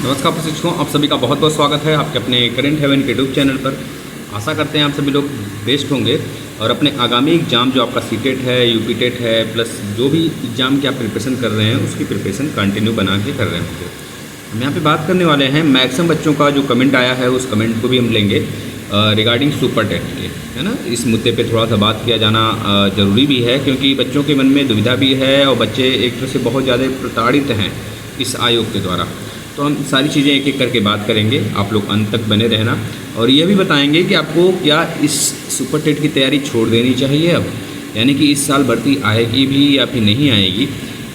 नमस्कार प्रशिक्षकों, आप सभी का बहुत बहुत स्वागत है आपके अपने करेंट हेवन के यूट्यूब चैनल पर। आशा करते हैं आप सभी लोग बेस्ट होंगे और अपने आगामी एग्ज़ाम जो आपका सीटेट है, यूपीटेट है, प्लस जो भी एग्ज़ाम की आप प्रिपरेशन कर रहे हैं उसकी प्रिपरेशन कंटिन्यू बना के कर रहे होंगे। हम यहाँ पे बात करने वाले हैं मैक्सिमम बच्चों का जो कमेंट आया है उस कमेंट को भी हम लेंगे रिगार्डिंग सुपर टेट के, है ना। इस मुद्दे पे थोड़ा सा बात किया जाना ज़रूरी भी है क्योंकि बच्चों के मन में दुविधा भी है और बच्चे एक तरह से बहुत ज़्यादा प्रताड़ित हैं इस आयोग के द्वारा। तो हम सारी चीज़ें एक एक करके बात करेंगे, आप लोग अंत तक बने रहना और यह भी बताएंगे कि आपको क्या इस सुपर टेट की तैयारी छोड़ देनी चाहिए अब, यानी कि इस साल भर्ती आएगी भी या फिर नहीं आएगी,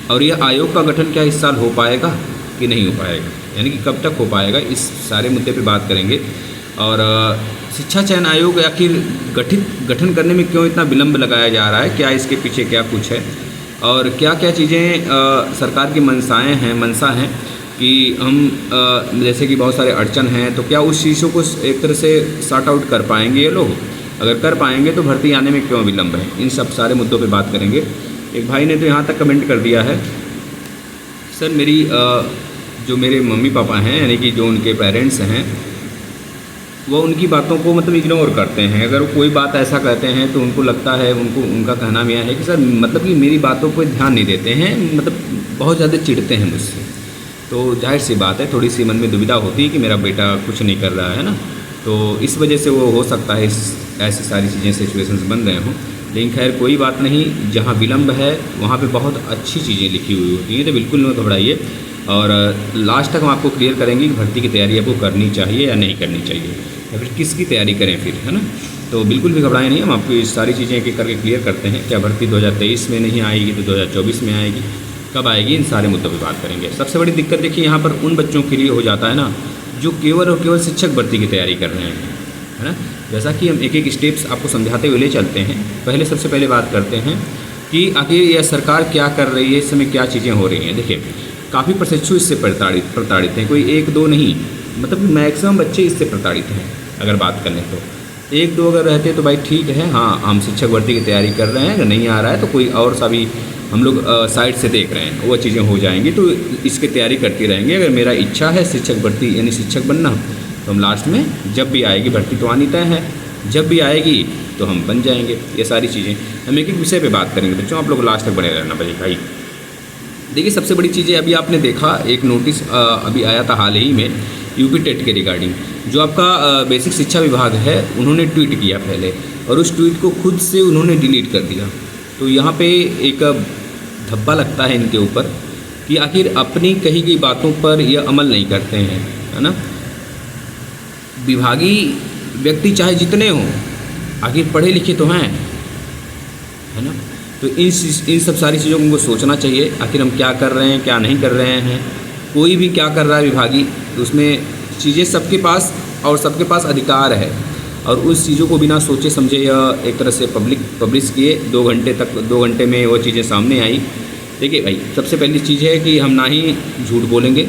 और यह आयोग का गठन क्या इस साल हो पाएगा कि नहीं हो पाएगा, यानी कि कब तक हो पाएगा, इस सारे मुद्दे पे बात करेंगे। और शिक्षा चयन आयोग आखिर गठन करने में क्यों इतना विलम्ब लगाया जा रहा है, क्या इसके पीछे क्या कुछ है और क्या क्या चीज़ें सरकार की मंशा हैं कि हम जैसे कि बहुत सारे अड़चन हैं, तो क्या उस चीज़ों को एक तरह से सॉर्ट आउट कर पाएंगे ये लोग, अगर कर पाएंगे तो भर्ती आने में क्यों विलम्ब है, इन सब सारे मुद्दों पे बात करेंगे। एक भाई ने तो यहाँ तक कमेंट कर दिया है, सर मेरी जो मेरे मम्मी पापा हैं यानी कि जो उनके पेरेंट्स हैं वो उनकी बातों को मतलब इग्नोर करते हैं। अगर वो कोई बात ऐसा कहते हैं तो उनको लगता है, उनका कहना यह है कि सर मतलब कि मेरी बातों पर ध्यान नहीं देते हैं, मतलब बहुत ज़्यादा चिढ़ते हैं मुझसे। तो जाहिर सी बात है, थोड़ी सी मन में दुविधा होती है कि मेरा बेटा कुछ नहीं कर रहा है ना, तो इस वजह से वो हो सकता है ऐसी सारी चीज़ें सिचुएशंस बन रहे हों। लेकिन खैर कोई बात नहीं, जहाँ विलम्ब है वहाँ पे बहुत अच्छी चीज़ें लिखी हुई होती हैं, तो बिल्कुल न घबराइए और लास्ट तक हम आपको क्लियर करेंगे कि भर्ती की तैयारी आपको करनी चाहिए या नहीं करनी चाहिए या फिर किसकी तैयारी करें फिर, है ना। तो बिल्कुल भी घबराएं नहीं, हम आपको ये सारी चीज़ें एक एक करके क्लियर करते हैं। क्या भर्ती 2023 में नहीं आएगी तो 2024 में आएगी, कब आएगी, इन सारे मुद्दों पे बात करेंगे। सबसे बड़ी दिक्कत देखिए यहाँ पर उन बच्चों के लिए हो जाता है ना जो केवल और केवल शिक्षक भर्ती की तैयारी कर रहे हैं, है ना। जैसा कि हम एक एक स्टेप्स आपको समझाते हुए ले चलते हैं। सबसे पहले बात करते हैं कि आखिर यह सरकार क्या कर रही है, इस समय क्या चीज़ें हो रही हैं। देखिए काफ़ी प्रशिक्षु इससे प्रताड़ित हैं, कोई एक दो नहीं, मतलब मैक्सिमम बच्चे इससे प्रताड़ित हैं। अगर बात करें तो एक दो अगर रहते तो भाई ठीक है, हाँ हम शिक्षक भर्ती की तैयारी कर रहे हैं, अगर नहीं आ रहा है तो कोई और सा भी हम लोग साइड से देख रहे हैं, वो चीज़ें हो जाएंगी तो इसकी तैयारी करती रहेंगे। अगर मेरा इच्छा है शिक्षक भर्ती यानी शिक्षक बनना तो हम लास्ट में जब भी आएगी भर्ती तो आनी तय है, जब भी आएगी तो हम बन जाएंगे। ये सारी चीज़ें हम एक एक विषय पे बात करेंगे बच्चों, आप लोग लास्ट तक बने रहना भाई। देखिए सबसे बड़ी चीज़ें अभी आपने देखा, एक नोटिस अभी आया था हाल ही में यूपी टेट के रिगार्डिंग, जो आपका बेसिक शिक्षा विभाग है उन्होंने ट्वीट किया पहले और उस ट्वीट को खुद से उन्होंने डिलीट कर दिया। तो यहाँ पे एक धब्बा लगता है इनके ऊपर कि आखिर अपनी कही गई बातों पर यह अमल नहीं करते हैं, है ना। विभागीय व्यक्ति चाहे जितने हों आखिर पढ़े लिखे तो हैं, है ना। तो इन सब सारी चीज़ों को उनको सोचना चाहिए, आखिर हम क्या कर रहे हैं क्या नहीं कर रहे हैं। कोई भी क्या कर रहा है विभागीय, तो उसमें चीज़ें सबके पास और सबके पास अधिकार है और उस चीज़ों को बिना सोचे समझे यह एक तरह से पब्लिश किए 2 घंटे में वो चीज़ें सामने आई। देखिए भाई सबसे पहली चीज़ है कि हम ना ही झूठ बोलेंगे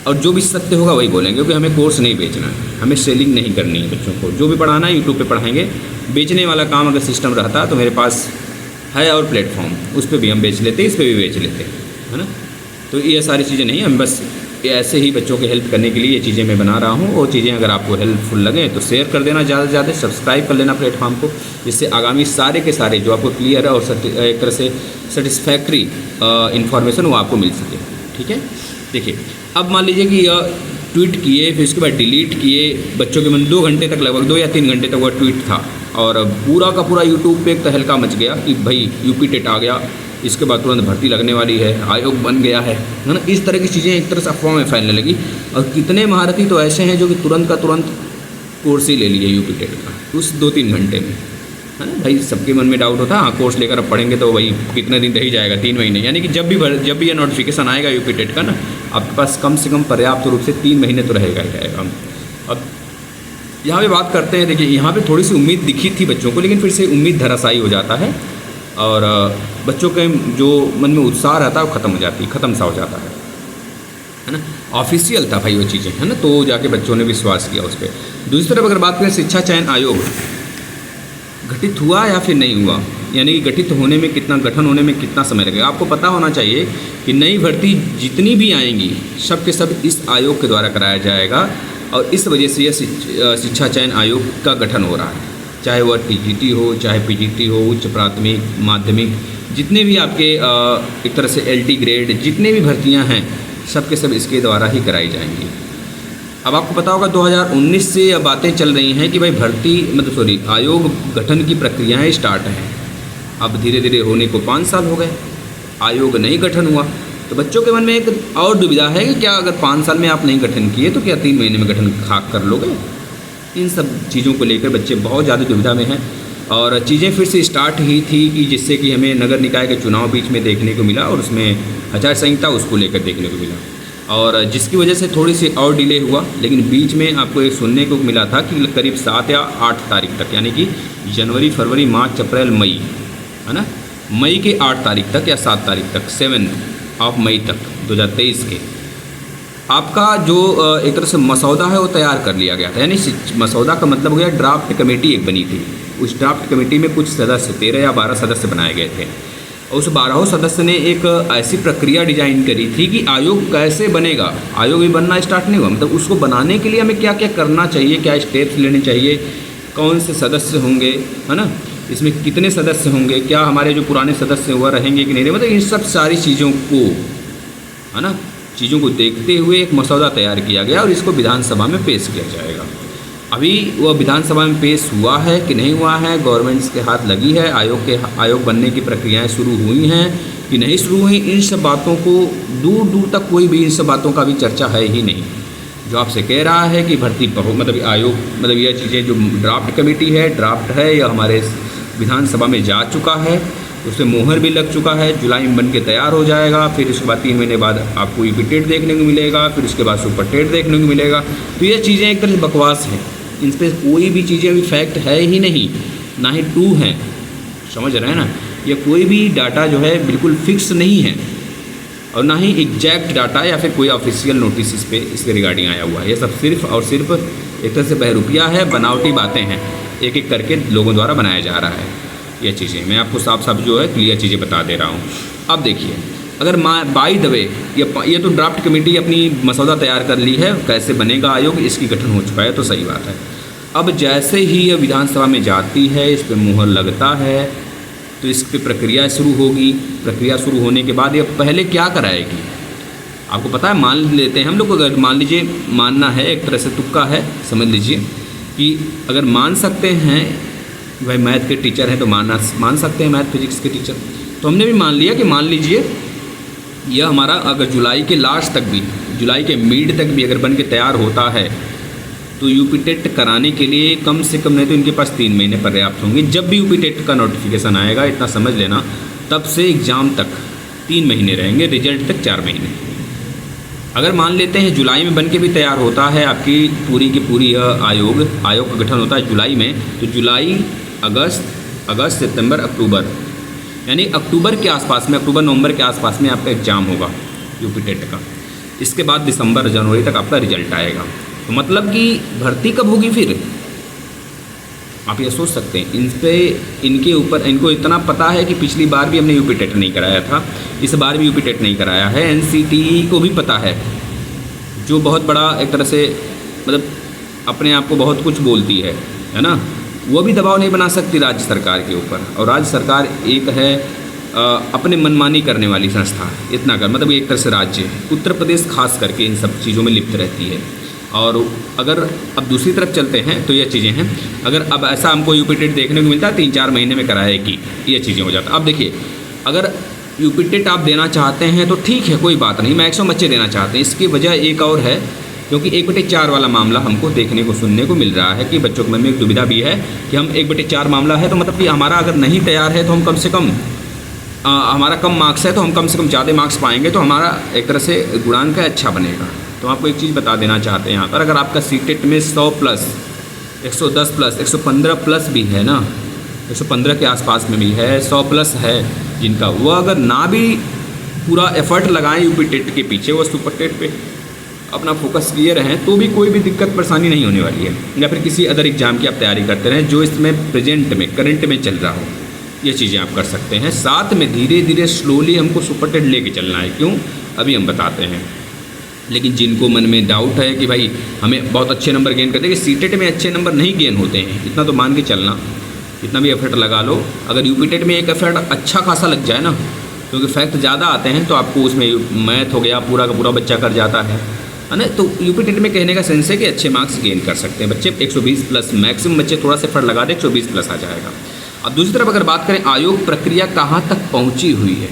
और जो भी सत्य होगा वही बोलेंगे, क्योंकि हमें कोर्स नहीं बेचना है, हमें सेलिंग नहीं करनी है बच्चों को। जो भी पढ़ाना है यूट्यूब पे पढ़ाएंगे, बेचने वाला काम अगर सिस्टम रहता तो मेरे पास है और प्लेटफॉर्म, उस पर भी हम बेच लेते, इस पर भी बेच लेते, है ना। तो ये सारी चीज़ें नहीं, हम बस ऐसे ही बच्चों की हेल्प करने के लिए ये चीज़ें मैं बना रहा हूँ। वो चीज़ें अगर आपको हेल्पफुल लगें तो शेयर कर देना ज़्यादा से ज़्यादा, सब्सक्राइब कर लेना प्लेटफॉर्म को, जिससे आगामी सारे के सारे जो आपको क्लियर है और एक तरह से सेटिस्फैक्ट्री इन्फॉर्मेशन वो आपको मिल सके, ठीक है। देखिए अब मान लीजिए कि यह ट्वीट किए फिर उसके बाद डिलीट किए, बच्चों के मन 2 घंटे तक, लगभग 2 या 3 घंटे तक वह ट्वीट था और पूरा का पूरा यूट्यूब पे एक तहलका मच गया कि भाई यूपी टेट आ गया, इसके बाद तुरंत भर्ती लगने वाली है, आयोग बन गया है ना। इस तरह की चीज़ें एक तरह से अफवाह में फैलने लगी और कितने महारथी तो ऐसे हैं जो कि तुरंत का तुरंत कोर्स ही ले लिए यूपी टेट का उस 2-3 घंटे में, है ना। भाई सबके मन में डाउट होता है, हाँ कोर्स लेकर अब पढ़ेंगे तो वही कितने दिन रह ही जाएगा, 3 महीने, यानी कि जब भी यह नोटिफिकेशन आएगा यूपी टेट का ना, आपके पास कम से कम पर्याप्त रूप से 3 महीने तो रहेगा ही रहेगा। अब यहाँ पे बात करते हैं, देखिए यहाँ पे थोड़ी सी उम्मीद दिखी थी बच्चों को, लेकिन फिर से उम्मीद धराशायी हो जाता है और बच्चों के जो मन में उत्साह रहता है वो ख़त्म सा हो जाता है ना। ऑफिशियल था भाई वो चीज़ें, है ना, तो जाके बच्चों ने विश्वास किया उस पर। दूसरी तरफ अगर बात करें शिक्षा चयन आयोग गठित हुआ या फिर नहीं हुआ, यानी कि गठित होने में कितना, गठन होने में कितना समय लगेगा। आपको पता होना चाहिए कि नई भर्ती जितनी भी आएंगी सब के सब इस आयोग के द्वारा कराया जाएगा और इस वजह से यह शिक्षा चयन आयोग का गठन हो रहा है। चाहे वह टीजीटी हो, चाहे पीजीटी हो, उच्च प्राथमिक, माध्यमिक, जितने भी आपके एक तरह से एलटी ग्रेड जितने भी भर्तियां हैं सब के सब इसके द्वारा ही कराई जाएंगी। अब आपको पता होगा 2019 से अब बातें चल रही हैं कि भाई आयोग गठन की प्रक्रियाएं स्टार्ट हैं। अब धीरे धीरे होने को 5 साल हो गए, आयोग नहीं गठन हुआ। तो बच्चों के मन में एक और दुविधा है कि क्या अगर 5 साल में आप नहीं गठन किए तो क्या 3 महीने में गठन खाक कर लोगे। इन सब चीज़ों को लेकर बच्चे बहुत ज़्यादा दुविधा में हैं और चीज़ें फिर से स्टार्ट ही थी कि जिससे कि हमें नगर निकाय के चुनाव बीच में देखने को मिला और उसमें आचार संहिता उसको लेकर देखने को मिला और जिसकी वजह से थोड़ी सी और डिले हुआ। लेकिन बीच में आपको एक सुनने को मिला था कि करीब 7 या 8 तारीख तक, यानी कि जनवरी, फरवरी, मार्च, अप्रैल, मई, है ना, मई के 8 तारीख तक या 7 तारीख तक, 7 मई तक 2023 के आपका जो एक तरह से मसौदा है वो तैयार कर लिया गया था। यानी मसौदा का मतलब हो गया ड्राफ्ट कमेटी एक बनी थी। उस ड्राफ्ट कमेटी में कुछ सदस्य 13 या 12 सदस्य बनाए गए थे। उस 12 सदस्य ने एक ऐसी प्रक्रिया डिजाइन करी थी कि आयोग कैसे बनेगा। आयोग भी बनना स्टार्ट नहीं हुआ, मतलब उसको बनाने के लिए हमें क्या क्या करना चाहिए, क्या स्टेप्स लेने चाहिए, कौन से सदस्य होंगे, है ना, इसमें कितने सदस्य होंगे, क्या हमारे जो पुराने सदस्य हुआ रहेंगे कि नहीं, मतलब इन सब सारी चीज़ों को, है ना, चीज़ों को देखते हुए एक मसौदा तैयार किया गया और इसको विधानसभा में पेश किया जाएगा। अभी वह विधानसभा में पेश हुआ है कि नहीं हुआ है, गवर्नमेंट्स के हाथ लगी है, आयोग बनने की प्रक्रियाएं शुरू हुई हैं कि नहीं शुरू हुई, इन सब बातों को दूर दूर तक कोई भी इन सब बातों का भी चर्चा है ही नहीं। जो आपसे कह रहा है कि भर्ती आयोग यह चीज़ें जो ड्राफ्ट कमेटी है, ड्राफ्ट है, यह हमारे विधानसभा में जा चुका है, उसमें मोहर भी लग चुका है, जुलाई में बन के तैयार हो जाएगा। फिर उसके बाद 3 महीने बाद आपको यूपी टेट देखने को मिलेगा, फिर उसके बाद सुपर टेट देखने को मिलेगा। तो ये चीज़ें एक तरह से बकवास हैं, इन पर कोई भी चीज़ें अभी फैक्ट है ही नहीं, ना ही ट्रू हैं, समझ रहे हैं ना। ये कोई भी डाटा जो है बिल्कुल फिक्स नहीं है और ना ही एग्जैक्ट डाटा या फिर कोई ऑफिशियल नोटिस इस पे इसके रिगार्डिंग आया हुआ है। ये सब सिर्फ और सिर्फ एक तरह से बहरूपिया है, बनावटी बातें हैं, एक एक करके लोगों द्वारा बनाया जा रहा है। ये चीज़ें मैं आपको साफ साफ जो है क्लियर चीज़ें बता दे रहा हूँ। अब देखिए, अगर बाई द वे ये तो ड्राफ्ट कमेटी अपनी मसौदा तैयार कर ली है, कैसे बनेगा आयोग इसकी गठन हो चुका है, तो सही बात है। अब जैसे ही ये विधानसभा में जाती है, इस पर मुहर लगता है, तो इस पर प्रक्रिया शुरू होगी। प्रक्रिया शुरू होने के बाद ये पहले क्या कराएगी आपको पता है। मान लेते हैं हम लोग, अगर मान लीजिए, मानना है एक तरह से तुक्का है, समझ लीजिए कि अगर मान सकते हैं भाई मैथ के टीचर हैं तो मान सकते हैं मैथ फिजिक्स के टीचर, तो हमने भी मान लिया कि मान लीजिए यह हमारा अगर जुलाई के लास्ट तक भी, जुलाई के मिड तक भी अगर बन के तैयार होता है तो यूपी टेट कराने के लिए कम से कम नहीं तो इनके पास 3 महीने पर्याप्त होंगे। जब भी यूपी टेट का नोटिफिकेशन आएगा, इतना समझ लेना, तब से एग्ज़ाम तक 3 महीने रहेंगे, रिजल्ट तक 4 महीने। अगर मान लेते हैं जुलाई में बन के भी तैयार होता है आपकी पूरी की पूरी आयोग का गठन होता है जुलाई में, तो जुलाई, अगस्त, सितंबर, अक्टूबर, यानी अक्टूबर के आसपास में, अक्टूबर नवंबर के आसपास में आपका एग्ज़ाम होगा यूपी टेट का। इसके बाद दिसंबर जनवरी तक आपका रिजल्ट आएगा। तो मतलब कि भर्ती कब होगी फिर, आप ये सोच सकते हैं। इनके ऊपर इनको इतना पता है कि पिछली बार भी हमने यूपी टेट नहीं कराया था, इस बार भी यूपी टेट नहीं कराया है। एनसीटीई को भी पता है, जो बहुत बड़ा एक तरह से मतलब अपने आप को बहुत कुछ बोलती है ना, वो भी दबाव नहीं बना सकती राज्य सरकार के ऊपर। और राज्य सरकार एक है अपने मनमानी करने वाली संस्था, इतना कर मतलब एक तरह से राज्य, उत्तर प्रदेश खास करके इन सब चीज़ों में लिप्त रहती है। और अगर अब दूसरी तरफ चलते हैं तो ये चीज़ें हैं, अगर अब ऐसा हमको यूपी टेट देखने को मिलता है 3-4 महीने में कराएगी, ये चीज़ें हो जाता है। अब देखिए, अगर यूपी टेट आप देना चाहते हैं तो ठीक है, कोई बात नहीं, मैक्सिमम बच्चे देना चाहते हैं। इसकी वजह एक और है, क्योंकि 1/4 वाला मामला हमको देखने को सुनने को मिल रहा है कि बच्चों के मन में एक दुविधा भी है कि हम 1/4 मामला है तो मतलब कि हमारा अगर नहीं तैयार है तो हम कम से कम हमारा कम मार्क्स है तो हम कम से कम ज़्यादा मार्क्स पाएंगे, तो हमारा एक तरह से गुणांक अच्छा बनेगा। तो आपको एक चीज़ बता देना चाहते हैं यहाँ पर, अगर आपका सीटेट में 100 प्लस, 110 प्लस, 115 प्लस भी है ना, 115 के आसपास में भी है, 100 प्लस है जिनका, वो अगर ना भी पूरा एफर्ट लगाएं यूपी टेट के पीछे, वो सुपर टेट पे अपना फोकस किए रहें, तो भी कोई भी दिक्कत परेशानी नहीं होने वाली है। या फिर किसी अदर एग्ज़ाम की आप तैयारी करते रहें जो इसमें प्रेजेंट में, करंट में चल रहा हो, ये चीज़ें आप कर सकते हैं। साथ में धीरे धीरे स्लोली हमको सुपर टेट लेके चलना है। क्यों, अभी हम बताते हैं। लेकिन जिनको मन में डाउट है कि भाई हमें बहुत अच्छे नंबर गेन करते हैं, कि सीटेट में अच्छे नंबर नहीं गेन होते हैं, इतना तो मान के चलना, इतना भी एफर्ट लगा लो। अगर यूपी टेट में एक एफर्ट अच्छा खासा लग जाए ना, क्योंकि फैक्ट ज़्यादा आते हैं, तो आपको उसमें मैथ हो गया पूरा का पूरा बच्चा कर जाता है ना। तो यूपी टेट में कहने का सेंस है कि अच्छे मार्क्स गेन कर सकते हैं बच्चे। 120 प्लस मैक्सिमम बच्चे थोड़ा सा एफर्ट लगा दे 120 प्लस आ जाएगा। अब दूसरी तरफ अगर बात करें आयोग प्रक्रिया कहाँ तक पहुँची हुई है,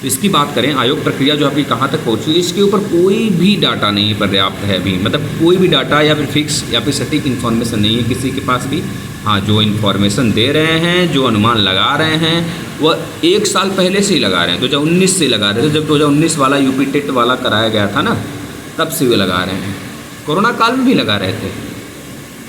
तो इसकी बात करें आयोग प्रक्रिया जो आपकी कहाँ तक पहुँची है, इसके ऊपर कोई भी डाटा नहीं पर्याप्त है अभी। मतलब कोई भी डाटा या फिर फिक्स या फिर सटीक इन्फॉर्मेशन नहीं है किसी के पास भी। हाँ, जो इन्फॉर्मेशन दे रहे हैं, जो अनुमान लगा रहे हैं, वह 1 साल पहले से ही लगा रहे हैं। 2019 से लगा रहे थे, जब 2019 वाला यूपी टेट वाला कराया गया था ना, तब से वे लगा रहे हैं। कोरोना काल में भी लगा रहे थे।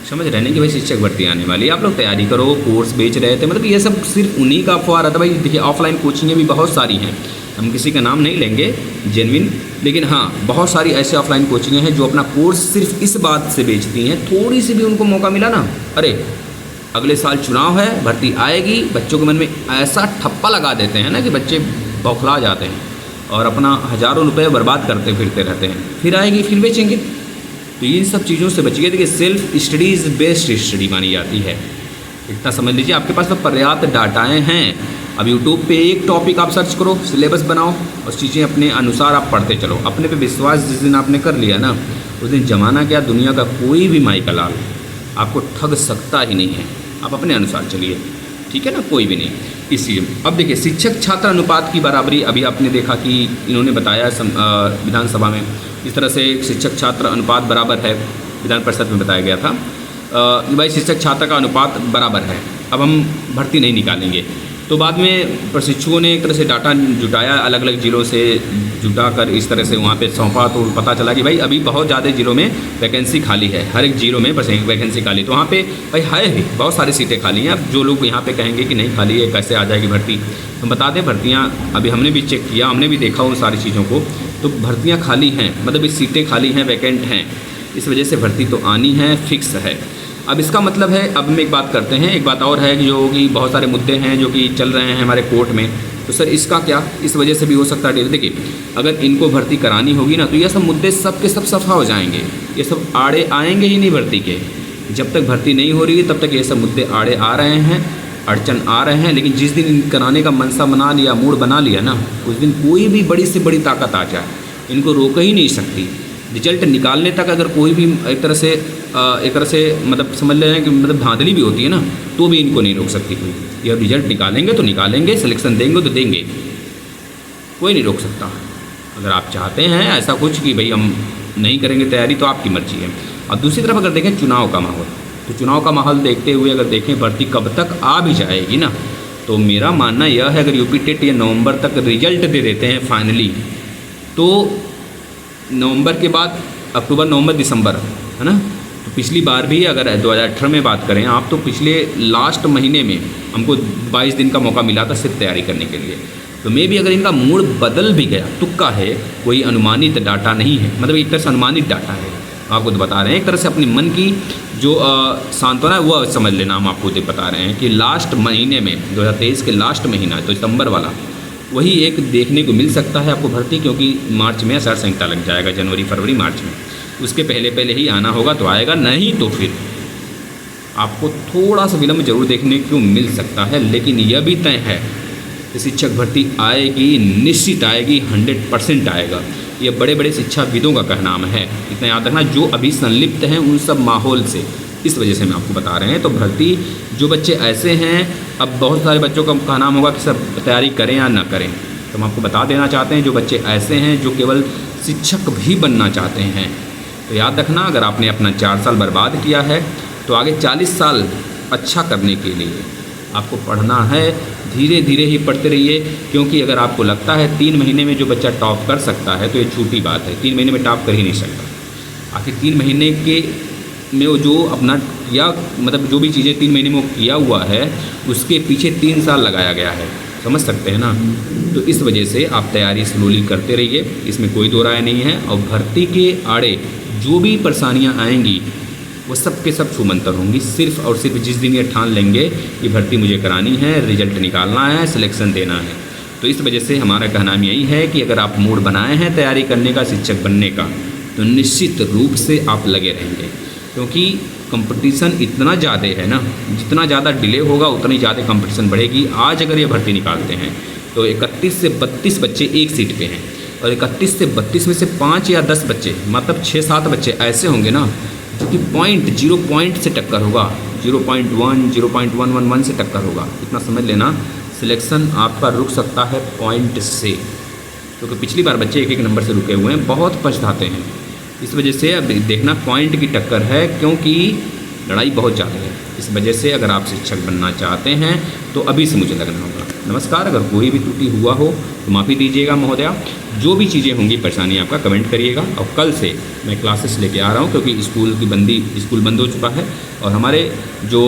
समझ रहे हैं कि भाई शिक्षक भर्ती आने वाली, आप लोग तैयारी करो, कोर्स बेच रहे थे। मतलब ये सब सिर्फ उन्हीं का अफवाह रहा था। भाई देखिए, ऑफलाइन कोचिंगें भी बहुत सारी हैं, हम किसी का नाम नहीं लेंगे जेन्युइन, लेकिन हाँ बहुत सारी ऐसे ऑफलाइन कोचिंगें हैं जो अपना कोर्स सिर्फ इस बात से बेचती हैं, थोड़ी सी भी उनको मौका मिला ना, अरे अगले साल चुनाव है, भर्ती आएगी, बच्चों के मन में ऐसा ठप्पा लगा देते हैं ना कि बच्चे बौखला जाते हैं और अपना हज़ारों रुपये बर्बाद करते फिरते रहते हैं। फिर आएगी, फिर बेचेंगे। तो इन सब चीज़ों से बचिए। देखिए, self study is best study मानी जाती है, इतना समझ लीजिए। आपके पास तो पर्याप्त डाटाएँ हैं। अब यूट्यूब पे एक टॉपिक आप सर्च करो, सिलेबस बनाओ और चीज़ें अपने अनुसार आप पढ़ते चलो। अपने पे विश्वास जिस दिन आपने कर लिया ना, उस दिन ज़माना क्या, दुनिया का कोई भी माई का लाल आपको ठग सकता ही नहीं है। आप अपने अनुसार चलिए, ठीक है ना, कोई भी नहीं इसी। अब देखिए, शिक्षक छात्र अनुपात की बराबरी अभी आपने देखा कि इन्होंने बताया विधानसभा में, इस तरह से शिक्षक छात्र अनुपात बराबर है, विधान परिषद में बताया गया था। भाई शिक्षक छात्र का अनुपात बराबर है। अब हम भर्ती नहीं निकालेंगे, तो बाद में प्रशिक्षुओं ने एक तरह से डाटा जुटाया, अलग अलग ज़िलों से जुटा कर इस तरह से वहाँ पे सौंपा, तो पता चला कि भाई अभी बहुत ज़्यादा ज़िलों में वैकेंसी खाली है। हर एक ज़िलों में बस एक वैकेंसी खाली, तो वहाँ पे भाई है भी बहुत सारी सीटें खाली हैं। अब जो लोग यहाँ पे कहेंगे कि नहीं खाली है, कैसे आ जाएगी भर्ती, तो बता दें भर्तियाँ अभी हमने भी चेक किया, हमने भी देखा उन सारी चीज़ों को, तो भर्तियाँ खाली हैं, मतलब ये सीटें खाली हैं, वैकेंट हैं। इस वजह से भर्ती तो आनी है, फिक्स है। अब इसका मतलब है, अब हम एक बात करते हैं, एक बात और है कि जो कि बहुत सारे मुद्दे हैं जो कि चल रहे हैं हमारे कोर्ट में, तो सर इसका क्या, इस वजह से भी हो सकता है। देखिए, अगर इनको भर्ती करानी होगी ना, तो ये सब मुद्दे सब के सब सफा हो जाएंगे, ये सब आड़े आएंगे ही नहीं भर्ती के। जब तक भर्ती नहीं हो रही है तब तक ये सब मुद्दे आड़े आ रहे हैं, अड़चन आ रहे हैं। लेकिन जिस दिन कराने का मनसा बना लिया, मूड बना लिया ना, उस दिन कोई भी बड़ी से बड़ी ताकत आ जाए, इनको रोक ही नहीं सकती। रिजल्ट निकालने तक अगर कोई भी एक तरह से मतलब समझ लें कि मतलब धांधली भी होती है ना, तो भी इनको नहीं रोक सकती कोई। ये रिजल्ट निकालेंगे तो निकालेंगे, सिलेक्शन देंगे तो देंगे, कोई नहीं रोक सकता। अगर आप चाहते हैं ऐसा कुछ कि भाई हम नहीं करेंगे तैयारी, तो आपकी मर्जी है। और दूसरी तरफ अगर देखें चुनाव का माहौल, तो चुनाव का माहौल देखते हुए अगर देखें भर्ती कब तक आ भी जाएगी ना, तो मेरा मानना यह है अगर यूपी टेट या नवंबर तक रिजल्ट दे देते हैं फाइनली, तो नवंबर के बाद अक्टूबर, नवंबर, दिसंबर, है ना। तो पिछली बार भी अगर 2018 में बात करें आप, तो पिछले लास्ट महीने में हमको 22 दिन का मौका मिला था सिर्फ तैयारी करने के लिए। तो मे भी अगर इनका मूड बदल भी गया, तुक्का है, कोई अनुमानित डाटा नहीं है, मतलब एक तरह से अनुमानित डाटा है, आपको तो बता रहे हैं। एक तरह से अपने मन की जो सांत्वना है वो समझ लेना, हम आपको बता रहे हैं कि लास्ट महीने में 2023 के लास्ट महीना, तो सितंबर वाला, वही एक देखने को मिल सकता है आपको भर्ती, क्योंकि मार्च में आचार संहिता लग जाएगा, जनवरी, फरवरी, मार्च में, उसके पहले पहले ही आना होगा तो आएगा, नहीं तो फिर आपको थोड़ा सा विलम्ब जरूर देखने को मिल सकता है। लेकिन यह भी तय है कि शिक्षक भर्ती आएगी, निश्चित आएगी, 100% आएगा। ये बड़े बड़े शिक्षाविदों का कहना है, इतना याद रखना, जो अभी संलिप्त हैं उन सब माहौल से। इस वजह से हम आपको बता रहे हैं। तो भर्ती जो बच्चे ऐसे हैं, अब बहुत सारे बच्चों का कहना होगा कि सर तैयारी करें या ना करें, तो हम आपको बता देना चाहते हैं जो बच्चे ऐसे हैं जो केवल शिक्षक भी बनना चाहते हैं, तो याद रखना, अगर आपने अपना 4 साल बर्बाद किया है तो आगे 40 साल अच्छा करने के लिए आपको पढ़ना है। धीरे धीरे ही पढ़ते रहिए, क्योंकि अगर आपको लगता है 3 महीने में जो बच्चा टॉप कर सकता है, तो ये छोटी बात है। 3 महीने में टॉप कर ही नहीं सकता। आखिर 3 महीने के में वो जो अपना या मतलब जो भी चीज़ें 3 महीने में वो किया हुआ है, उसके पीछे 3 साल लगाया गया है, समझ सकते हैं ना। तो इस वजह से आप तैयारी स्लोली करते रहिए, इसमें कोई दो राय नहीं है। और भर्ती के आड़े जो भी परेशानियां आएंगी, वो सब के सब छूमंतर होंगी। सिर्फ और सिर्फ जिस दिन ये ठान लेंगे कि भर्ती मुझे करानी है, रिजल्ट निकालना है, सिलेक्शन देना है, तो इस वजह से हमारा कहना यही है कि अगर आप मूड बनाए हैं तैयारी करने का, शिक्षक बनने का, तो निश्चित रूप से आप लगे रहेंगे, क्योंकि कंपटीशन इतना ज़्यादा है ना, जितना ज़्यादा डिले होगा उतनी ज़्यादा कंपटीशन बढ़ेगी। आज अगर ये भर्ती निकालते हैं तो 31 से 32 बच्चे एक सीट पे हैं, और 31 से 32 में से 5 या 10 बच्चे, मतलब 6-7 बच्चे ऐसे होंगे ना जो कि 0 पॉइंट से टक्कर होगा, 0.1, 0.111 से टक्कर होगा। इतना समझ लेना, सिलेक्शन आपका रुक सकता है पॉइंट से, क्योंकि पिछली बार बच्चे 1-1 नंबर से रुके हुए हैं, बहुत पछताते हैं। इस वजह से अब देखना पॉइंट की टक्कर है, क्योंकि लड़ाई बहुत ज़्यादा है। इस वजह से अगर आप शिक्षक बनना चाहते हैं तो अभी से मुझे लगना होगा। नमस्कार, अगर कोई भी त्रुटि हुआ हो तो माफ़ी दीजिएगा महोदया। जो भी चीज़ें होंगी परेशानी आपका कमेंट करिएगा, और कल से मैं क्लासेस लेके आ रहा हूँ, क्योंकि स्कूल बंद हो चुका है, और हमारे जो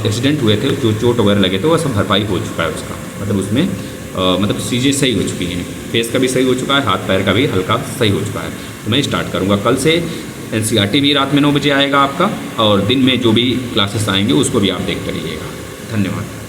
एक्सीडेंट हुए थे, जो चोट वगैरह लगे थे, वो सब भरपाई हो चुका है उसका, मतलब उसमें मतलब चीज़ें सही हो चुकी हैं, फेस का भी सही हो चुका है, हाथ पैर का भी हल्का सही हो चुका है। तो मैं स्टार्ट करूँगा कल से। NCERT भी रात में 9 बजे आएगा आपका, और दिन में जो भी क्लासेस आएंगे उसको भी आप देखते रहिएगा। धन्यवाद।